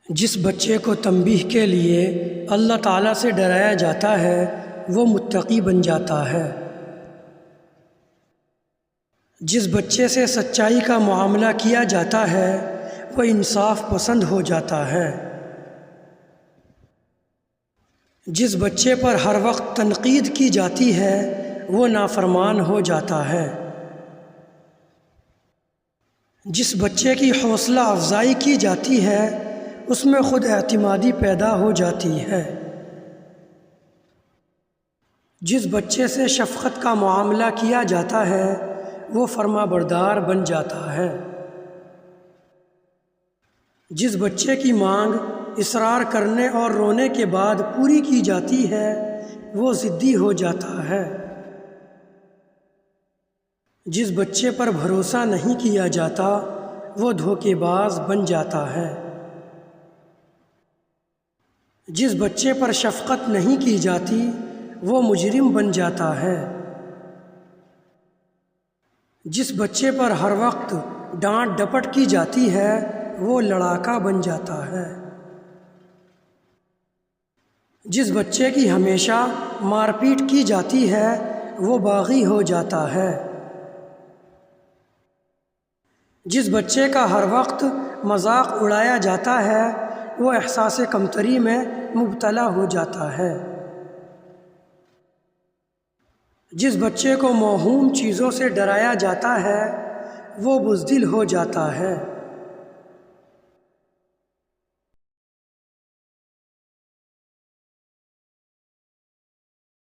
جس بچے کو تنبیہ کے لیے اللہ تعالیٰ سے ڈرایا جاتا ہے وہ متقی بن جاتا ہے۔ جس بچے سے سچائی کا معاملہ کیا جاتا ہے وہ انصاف پسند ہو جاتا ہے۔ جس بچے پر ہر وقت تنقید کی جاتی ہے وہ نافرمان ہو جاتا ہے۔ جس بچے کی حوصلہ افزائی کی جاتی ہے اس میں خود اعتمادی پیدا ہو جاتی ہے۔ جس بچے سے شفقت کا معاملہ کیا جاتا ہے وہ فرما بردار بن جاتا ہے۔ جس بچے کی مانگ اصرار کرنے اور رونے کے بعد پوری کی جاتی ہے وہ ضدی ہو جاتا ہے۔ جس بچے پر بھروسہ نہیں کیا جاتا وہ دھوکے باز بن جاتا ہے۔ جس بچے پر شفقت نہیں کی جاتی وہ مجرم بن جاتا ہے۔ جس بچے پر ہر وقت ڈانٹ ڈپٹ کی جاتی ہے وہ لڑاکا بن جاتا ہے۔ جس بچے کی ہمیشہ مار پیٹ کی جاتی ہے وہ باغی ہو جاتا ہے۔ جس بچے کا ہر وقت مذاق اڑایا جاتا ہے وہ احساس کمتری میں مبتلا ہو جاتا ہے۔ جس بچے کو موہوم چیزوں سے ڈرایا جاتا ہے وہ بزدل ہو جاتا ہے۔